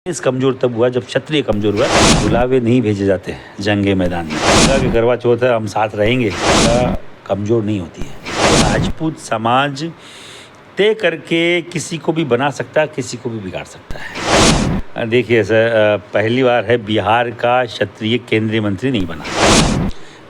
इस कमज़ोर तब हुआ जब क्षत्रिय कमज़ोर हुआ। बुलावे नहीं भेजे जाते जंगे मैदान में। कि करवा चौथ है हम साथ रहेंगे, कमज़ोर नहीं होती है। राजपूत समाज तय करके किसी को भी बना सकता है, किसी को भी बिगाड़ सकता है। देखिए सर, पहली बार है बिहार का क्षत्रिय केंद्रीय मंत्री नहीं बना।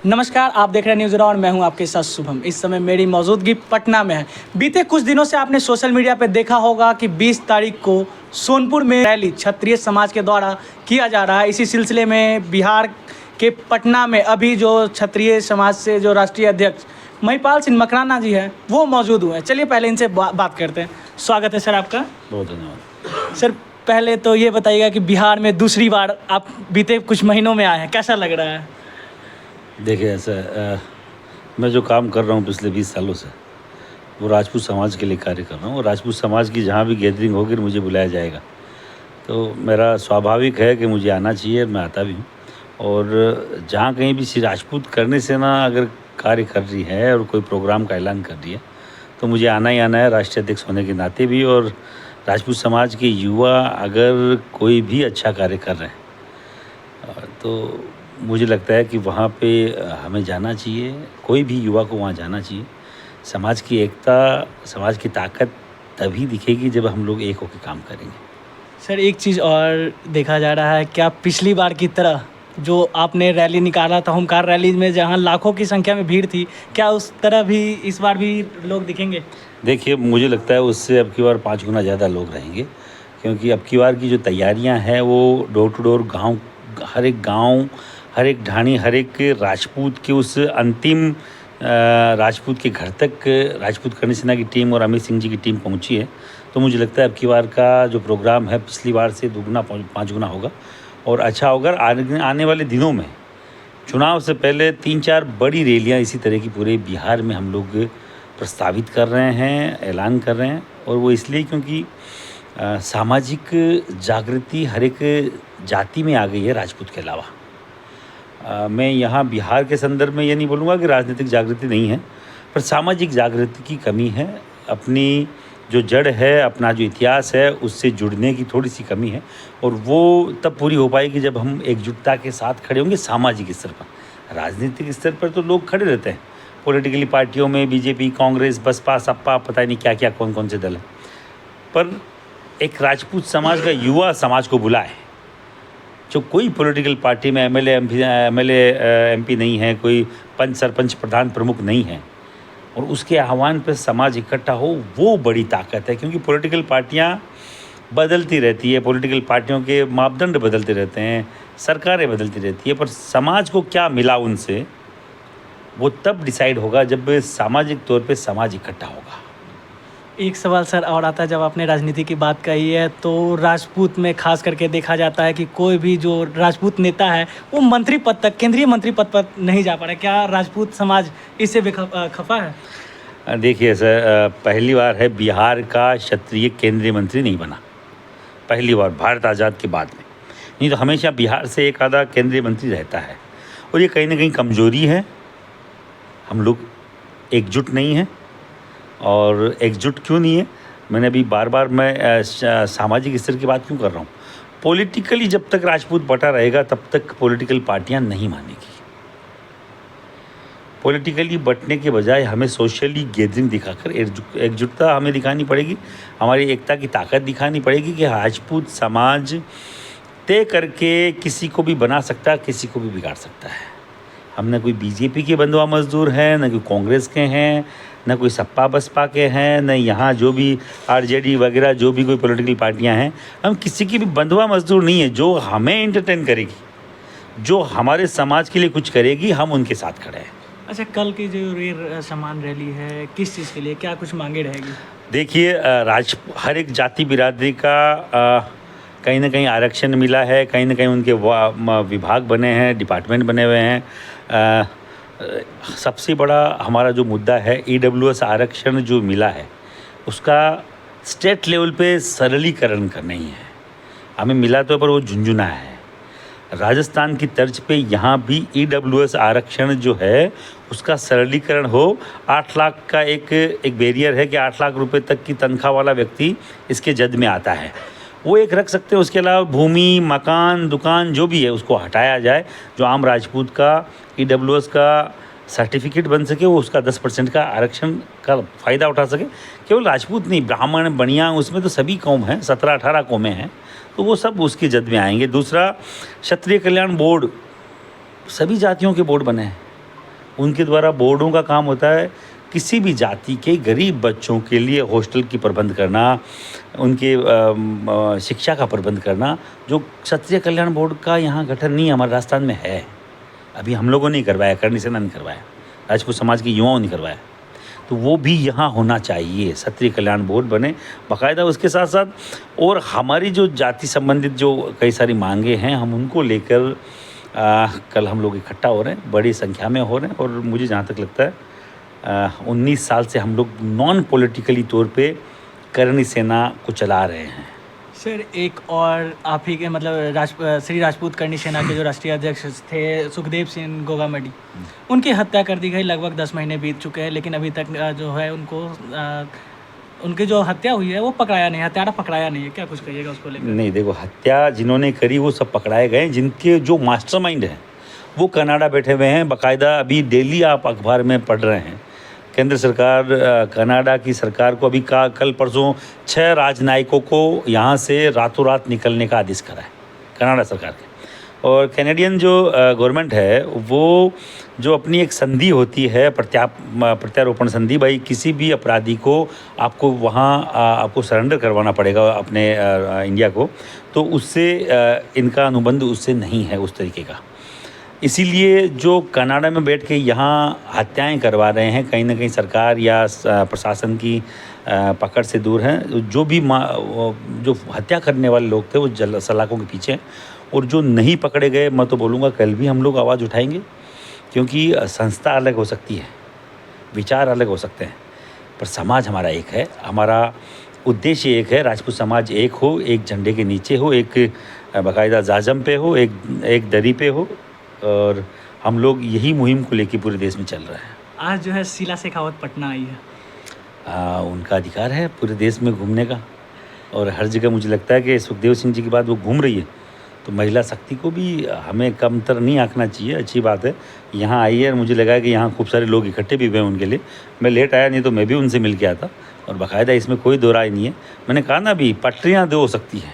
नमस्कार, आप देख रहे हैं न्यूज़ और मैं हूं आपके साथ शुभम। इस समय मेरी मौजूदगी पटना में है। बीते कुछ दिनों से आपने सोशल मीडिया पर देखा होगा कि 20 तारीख को सोनपुर में रैली क्षत्रिय समाज के द्वारा किया जा रहा है। इसी सिलसिले में बिहार के पटना में अभी जो क्षत्रिय समाज से जो राष्ट्रीय अध्यक्ष महिपाल सिंह मकराना जी हैं वो मौजूद हुए हैं। चलिए पहले इनसे बात करते हैं। स्वागत है सर आपका। बहुत धन्यवाद सर, पहले तो ये बताइएगा कि बिहार में दूसरी बार आप बीते कुछ महीनों में आए हैं, कैसा लग रहा है? देखिए ऐसा, मैं जो काम कर रहा हूँ पिछले 20 सालों से वो राजपूत समाज के लिए कार्य कर रहा हूँ। और राजपूत समाज की जहाँ भी गैदरिंग होगी मुझे बुलाया जाएगा, तो मेरा स्वाभाविक है कि मुझे आना चाहिए। मैं आता भी हूँ। और जहाँ कहीं भी श्री राजपूत करने से ना अगर कार्य कर रही है और कोई प्रोग्राम का ऐलान कर रही है तो मुझे आना ही आना है, राष्ट्रीय अध्यक्ष होने के नाते भी। और राजपूत समाज के युवा अगर कोई भी अच्छा कार्य कर रहे हैं तो मुझे लगता है कि वहाँ पे हमें जाना चाहिए। कोई भी युवा को वहाँ जाना चाहिए। समाज की एकता, समाज की ताकत तभी दिखेगी जब हम लोग एक होकर काम करेंगे। सर, एक चीज़ और देखा जा रहा है, क्या पिछली बार की तरह जो आपने रैली निकाला था होमकार रैली में, जहां लाखों की संख्या में भीड़ थी, क्या उस तरह भी इस बार भी लोग दिखेंगे? देखिए, मुझे लगता है उससे अब की बार 5 गुना ज़्यादा लोग रहेंगे, क्योंकि अब की बार की जो तैयारियां हैं वो डोर टू डोर गांव, हर एक ढाणी, हर एक राजपूत के उस अंतिम राजपूत के घर तक राजपूत करणी सेना की टीम और अमित सिंह जी की टीम पहुंची है। तो मुझे लगता है अब की बार का जो प्रोग्राम है पिछली बार से 5 गुना होगा और अच्छा होगा। आने वाले दिनों में चुनाव से पहले 3-4 बड़ी रैलियां इसी तरह की पूरे बिहार में हम लोग प्रस्तावित कर रहे हैं, ऐलान कर रहे हैं। और वो इसलिए क्योंकि सामाजिक जागृति हर एक जाति में आ गई है राजपूत के अलावा। मैं यहाँ बिहार के संदर्भ में ये नहीं बोलूँगा कि राजनीतिक जागृति नहीं है, पर सामाजिक जागृति की कमी है। अपनी जो जड़ है, अपना जो इतिहास है, उससे जुड़ने की थोड़ी सी कमी है। और वो तब पूरी हो पाएगी जब हम एकजुटता के साथ खड़े होंगे सामाजिक स्तर पर। राजनीतिक स्तर पर तो लोग खड़े रहते हैं, पॉलिटिकली पार्टियों में बीजेपी, कांग्रेस, बसपा, सपा, पता नहीं क्या क्या कौन कौन से दल हैं। पर एक राजपूत समाज का युवा समाज को बुलाए, जो कोई पॉलिटिकल पार्टी में एमएलए एमपी नहीं है, कोई पंच सरपंच प्रधान प्रमुख नहीं है, और उसके आह्वान पर समाज इकट्ठा हो, वो बड़ी ताकत है। क्योंकि पॉलिटिकल पार्टियां बदलती रहती है, पॉलिटिकल पार्टियों के मापदंड बदलते रहते हैं, सरकारें बदलती रहती है, पर समाज को क्या मिला उनसे वो तब डिसाइड होगा जब सामाजिक तौर पे समाज इकट्ठा होगा। एक सवाल सर और आता है, जब आपने राजनीति की बात कही है तो राजपूत में खास करके देखा जाता है कि कोई भी जो राजपूत नेता है वो मंत्री पद तक, केंद्रीय मंत्री पद पर नहीं जा पा रहा है। क्या राजपूत समाज इससे खफा है? देखिए सर, पहली बार है बिहार का क्षत्रिय केंद्रीय मंत्री नहीं बना। पहली बार भारत आज़ाद के बाद में। नहीं तो हमेशा बिहार से एक आधा केंद्रीय मंत्री रहता है, और ये कहीं ना कहीं कमज़ोरी है। हम लोग एकजुट नहीं हैं। और एकजुट क्यों नहीं है, मैंने अभी बार मैं सामाजिक स्तर की बात क्यों कर रहा हूँ। पॉलिटिकली जब तक राजपूत बटा रहेगा तब तक पॉलिटिकल पार्टियां नहीं मानेगी। पॉलिटिकली बटने के बजाय हमें सोशली गैदरिंग दिखाकर एकजुटता हमें दिखानी पड़ेगी, हमारी एकता की ताकत दिखानी पड़ेगी कि राजपूत समाज तय करके किसी को भी बना सकता है, किसी को भी बिगाड़ सकता है। हम न कोई बीजेपी के बंधुआ मजदूर हैं, न कोई कांग्रेस के हैं, न कोई सपा बसपा के हैं, न यहाँ जो भी आरजेडी वगैरह जो भी कोई पॉलिटिकल पार्टियां हैं, हम किसी की भी बंधुआ मजदूर नहीं है। जो हमें एंटरटेन करेगी, जो हमारे समाज के लिए कुछ करेगी, हम उनके साथ खड़े हैं। अच्छा, कल की जो सामान रैली है किस चीज़ के लिए, क्या कुछ मांगे रहेगी? देखिए, हर एक जाति बिरादरी का कहीं ना कहीं आरक्षण मिला है, कहीं ना कहीं उनके विभाग बने हैं, डिपार्टमेंट बने हुए हैं। सबसे बड़ा हमारा जो मुद्दा है EWS आरक्षण जो मिला है उसका स्टेट लेवल पे सरलीकरण करना ही है। हमें मिला तो पर वो झुंझुना है। राजस्थान की तर्ज पे यहाँ भी EWS आरक्षण जो है उसका सरलीकरण हो। 8 लाख का एक बैरियर है कि 8 लाख रुपए तक की तनख्वाह वाला व्यक्ति इसके जद में आता है, वो एक रख सकते हैं। उसके अलावा भूमि, मकान, दुकान जो भी है उसको हटाया जाए। जो आम राजपूत का EWS का सर्टिफिकेट बन सके, वो उसका 10% का आरक्षण का फ़ायदा उठा सके। केवल राजपूत नहीं, ब्राह्मण, बनिया, उसमें तो सभी कौम हैं, 17-18 कौमें हैं, तो वो सब उसकी जद में आएंगे। दूसरा, क्षत्रिय कल्याण बोर्ड, सभी जातियों के बोर्ड बने हैं। उनके द्वारा बोर्डों का काम होता है किसी भी जाति के गरीब बच्चों के लिए हॉस्टल की प्रबंध करना, उनके शिक्षा का प्रबंध करना। जो क्षत्रिय कल्याण बोर्ड का यहाँ गठन नहीं हमारे राजस्थान में है, अभी हम लोगों ने करवाया, करनी सेना ने करवाया, राजपूत समाज के युवाओं ने करवाया, तो वो भी यहाँ होना चाहिए। क्षत्रिय कल्याण बोर्ड बने बाकायदा। उसके साथ साथ और हमारी जो जाति संबंधित जो कई सारी मांगे हैं, हम उनको लेकर कल हम लोग इकट्ठा हो रहे हैं, बड़ी संख्या में हो रहे हैं। और मुझे जहाँ तक लगता है 19 साल से हम लोग नॉन पॉलिटिकली तौर पे करनी सेना को चला रहे हैं। सर, एक और आप ही के मतलब श्री राजपूत करनी सेना के जो राष्ट्रीय अध्यक्ष थे सुखदेव सिंह गोगामडी, उनकी हत्या कर दी गई। लगभग 10 महीने बीत चुके हैं, लेकिन अभी तक जो है उनको उनकी जो हत्या हुई है वो पकड़ाया नहीं, हत्यारा पकड़ाया नहीं है। क्या कुछ कहिएगा उसको लेकर? नहीं, देखो, हत्या जिन्होंने करी वो सब पकड़ाए गए। जिनके जो मास्टरमाइंड हैं वो कनाडा बैठे हुए हैं बाकायदा। अभी डेली आप अखबार में पढ़ रहे हैं, केंद्र सरकार कनाडा की सरकार को अभी कल परसों 6 राजनयिकों को यहाँ से रातों रात निकलने का आदेश करा है कनाडा सरकार के। और कैनेडियन जो गवर्नमेंट है वो जो अपनी एक संधि होती है, प्रत्यारोपण संधि, भाई किसी भी अपराधी को आपको वहाँ आपको सरेंडर करवाना पड़ेगा अपने इंडिया को, तो उससे इनका अनुबंध उससे नहीं है उस तरीके का। इसीलिए जो कनाडा में बैठ के यहाँ हत्याएं करवा रहे हैं, कहीं ना कहीं सरकार या प्रशासन की पकड़ से दूर हैं। जो भी जो हत्या करने वाले लोग थे वो सलाखों के पीछे हैं। और जो नहीं पकड़े गए, मैं तो बोलूँगा कल भी हम लोग आवाज़ उठाएंगे, क्योंकि संस्था अलग हो सकती है, विचार अलग हो सकते हैं, पर समाज हमारा एक है, हमारा उद्देश्य एक है। राजपूत समाज एक हो, एक झंडे के नीचे हो, एक बाकायदा जाजम पे हो, एक दरी पे हो, और हम लोग यही मुहिम को लेके पूरे देश में चल रहे हैं। आज जो है शीला शेखावत पटना आई है। उनका अधिकार है पूरे देश में घूमने का, और हर जगह मुझे लगता है कि सुखदेव सिंह जी के बाद वो घूम रही है, तो महिला शक्ति को भी हमें कमतर नहीं आंकना चाहिए। अच्छी बात है, यहाँ आई है और मुझे लगा कि यहाँ खूब सारे लोग इकट्ठे भी हुए हैं उनके लिए। मैं लेट आया, नहीं तो मैं भी उनसे मिल के आता, और बाकायदा इसमें कोई दो राय नहीं है। मैंने कहा ना, अभी पटरियाँ दो हो सकती हैं,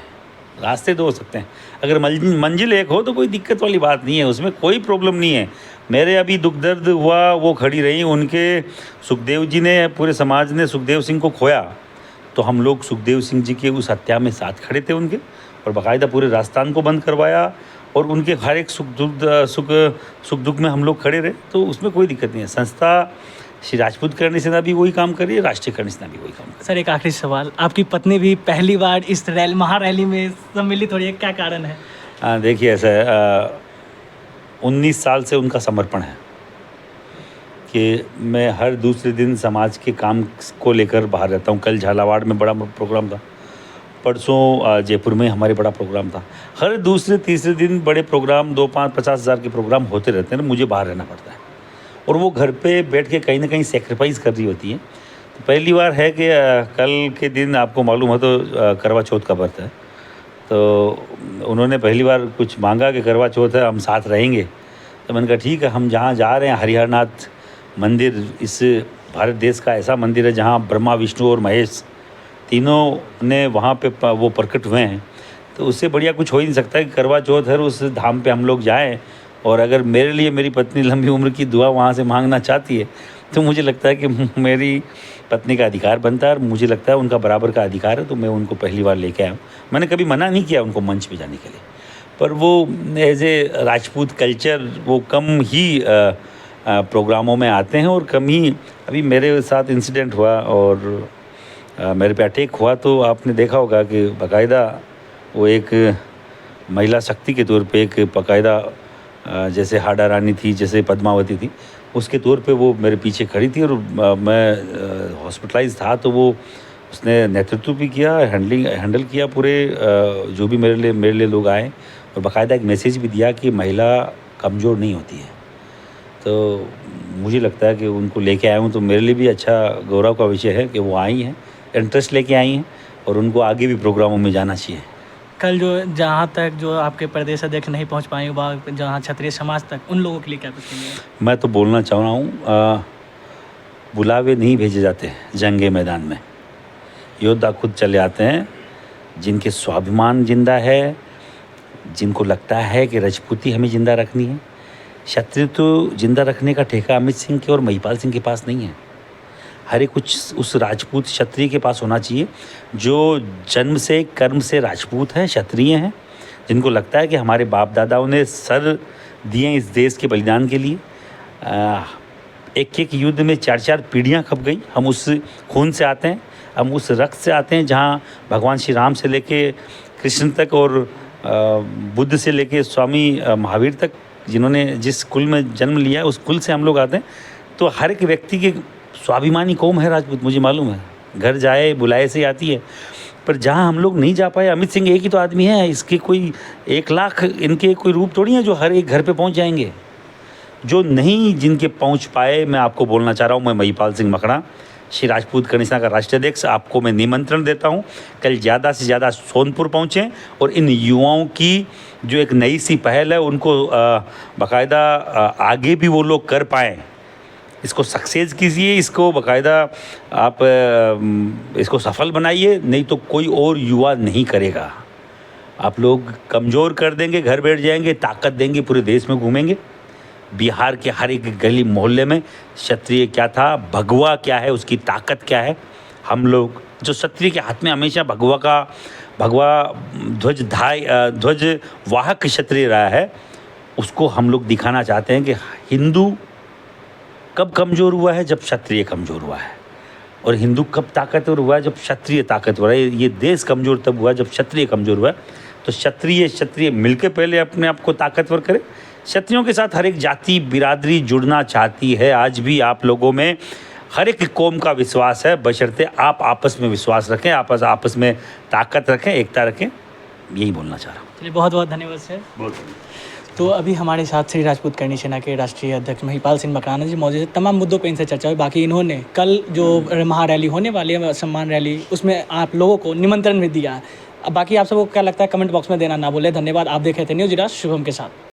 रास्ते दो हो सकते हैं, अगर मंजिल एक हो तो कोई दिक्कत वाली बात नहीं है, उसमें कोई प्रॉब्लम नहीं है। मेरे अभी दुख दर्द हुआ, वो खड़ी रही, उनके सुखदेव जी ने, पूरे समाज ने सुखदेव सिंह को खोया, तो हम लोग सुखदेव सिंह जी के उस हत्या में साथ खड़े थे उनके, और बाकायदा पूरे राजस्थान को बंद करवाया, और उनके हर एक सुख दुख में हम लोग खड़े रहे, तो उसमें कोई दिक्कत नहीं है। संस्था श्री राजपूत करनी सेना भी वही काम कर रही है, राष्ट्रीय करनी सेना भी वही काम कर रही है। सर, एक आखिरी सवाल, आपकी पत्नी भी पहली बार इस महारैली में सम्मिलित हो रही है, क्या कारण है? देखिए, ऐसा है, 19 साल से उनका समर्पण है कि मैं हर दूसरे दिन समाज के काम को लेकर बाहर रहता हूँ। कल झालावाड़ में बड़ा प्रोग्राम था, परसों जयपुर में हमारे बड़ा प्रोग्राम था। हर दूसरे तीसरे दिन बड़े प्रोग्राम, 2-5-50 हज़ार के प्रोग्राम होते रहते हैं, मुझे बाहर रहना पड़ता है, और वो घर पे बैठ के कहीं ना कहीं सेक्रीफाइस कर रही होती है। तो पहली बार है कि कल के दिन आपको मालूम हो तो करवा चौथ का व्रत है, तो उन्होंने पहली बार कुछ मांगा कि करवा चौथ है, हम साथ रहेंगे। तो मैंने कहा ठीक है, हम जहाँ जा रहे हैं हरिहरनाथ मंदिर, इस भारत देश का ऐसा मंदिर है जहाँ ब्रह्मा, विष्णु और महेश तीनों ने वहाँ पे वो प्रकट हुए हैं, तो उससे बढ़िया कुछ हो ही नहीं सकता कि करवा चौथ है उस धाम पे हम लोग जाएं। और अगर मेरे लिए मेरी पत्नी लंबी उम्र की दुआ वहाँ से मांगना चाहती है, तो मुझे लगता है कि मेरी पत्नी का अधिकार बनता है, और मुझे लगता है उनका बराबर का अधिकार है, तो मैं उनको पहली बार लेके आया हूँ। मैंने कभी मना नहीं किया उनको मंच पे जाने के लिए, पर वो एज ए राजपूत कल्चर वो कम ही प्रोग्रामों में आते हैं, और कम ही। अभी मेरे साथ इंसिडेंट हुआ और मेरे पे अटैक हुआ, तो आपने देखा होगा कि बाकायदा वो एक महिला शक्ति के तौर पे, एक बाकायदा जैसे हाडा रानी थी, जैसे पद्मावती थी, उसके तौर पे वो मेरे पीछे खड़ी थी, और मैं हॉस्पिटलाइज था, तो वो उसने नेतृत्व भी किया, हैंडल किया पूरे जो भी मेरे लिए लोग आए, और बाकायदा एक मैसेज भी दिया कि महिला कमज़ोर नहीं होती है। तो मुझे लगता है कि उनको लेके आया हूँ, तो मेरे लिए भी अच्छा गौरव का विषय है कि वो आई हैं, इंटरेस्ट लेके आई हैं, और उनको आगे भी प्रोग्रामों में जाना चाहिए। कल जो जहाँ तक जो आपके प्रदेश अध्यक्ष नहीं पहुँच पाए वहाँ जहाँ क्षत्रिय समाज तक उन लोगों के लिए क्या कुछ कहेंगे? मैं तो बोलना चाह रहा हूँ, बुलावे नहीं भेजे जाते जंगे मैदान में, योद्धा खुद चले आते हैं। जिनके स्वाभिमान जिंदा है, जिनको लगता है कि राजपूती हमें जिंदा रखनी है। क्षत्रिय तो जिंदा रखने का ठेका अमित सिंह के और महिपाल सिंह के पास नहीं है। हर एक कुछ उस राजपूत क्षत्रिय के पास होना चाहिए जो जन्म से कर्म से राजपूत हैं, क्षत्रिय हैं, जिनको लगता है कि हमारे बाप दादाओं ने सर दिए इस देश के बलिदान के लिए। एक एक युद्ध में 4-4 पीढ़ियाँ खप गई। हम उस खून से आते हैं, हम उस रक्त से आते हैं जहाँ भगवान श्री राम से लेके कृष्ण तक और बुद्ध से लेके स्वामी महावीर तक जिन्होंने जिस कुल में जन्म लिया है उस कुल से हम लोग आते हैं। तो हर एक व्यक्ति की स्वाभिमानी कौम है राजपूत, मुझे मालूम है। घर जाए बुलाए से आती है, पर जहाँ हम लोग नहीं जा पाए, अमित सिंह एक ही तो आदमी है, इसके कोई 1 लाख इनके कोई रूप थोड़ी है जो हर एक घर पे पहुँच जाएंगे। जो नहीं जिनके पहुँच पाए, मैं आपको बोलना चाह रहा हूँ, मैं महिपाल सिंह मकड़ा, श्री राजपूत कनिष्ठा का राष्ट्रीय अध्यक्ष, आपको मैं निमंत्रण देता हूँ कल ज़्यादा से ज़्यादा सोनपुर पहुँचें और इन युवाओं की जो एक नई सी पहल है उनको बाकायदा आगे भी वो लोग कर पाएँ। इसको सक्सेस कीजिए, इसको बाकायदा आप इसको सफल बनाइए, नहीं तो कोई और युवा नहीं करेगा। आप लोग कमज़ोर कर देंगे, घर बैठ जाएंगे, ताकत देंगे, पूरे देश में घूमेंगे। बिहार के हर एक गली मोहल्ले में क्षत्रिय क्या था, भगवा क्या है, उसकी ताकत क्या है। हम लोग जो क्षत्रिय के हाथ में हमेशा भगवा ध्वज वाहक क्षत्रिय रहा है, उसको हम लोग दिखाना चाहते हैं कि हिंदू कब कमज़ोर हुआ है, जब क्षत्रिय कमज़ोर हुआ है। और हिंदू कब ताकतवर हुआ है, जब क्षत्रिय ताकतवर है। ये देश कमज़ोर तब हुआ जब क्षत्रिय कमज़ोर हुआ है। तो क्षत्रिय मिलकर पहले अपने आप को ताकतवर करे। क्षत्रियों के साथ हर एक जाति बिरादरी जुड़ना चाहती है। आज भी आप लोगों में हर एक कौम का विश्वास है, बशर्ते आप आपस में विश्वास रखें, आपस में ताकत रखें, एकता रखें। यही बोलना चाह रहा हूँ। चलिए, बहुत बहुत धन्यवाद सर। बहुत तो अभी हमारे साथ श्री राजपूत करणी सेना के राष्ट्रीय अध्यक्ष महिपाल सिंह मकराना जी मौजूद है। तमाम मुद्दों पर इनसे चर्चा हुई। बाकी इन्होंने कल जो महारैली होने वाली है, सम्मान रैली, उसमें आप लोगों को निमंत्रण भी दिया है। अब बाकी आप सबको क्या लगता है कमेंट बॉक्स में देना ना भूलें। धन्यवाद। आप देख रहे थे न्यूज़ शुभम के साथ।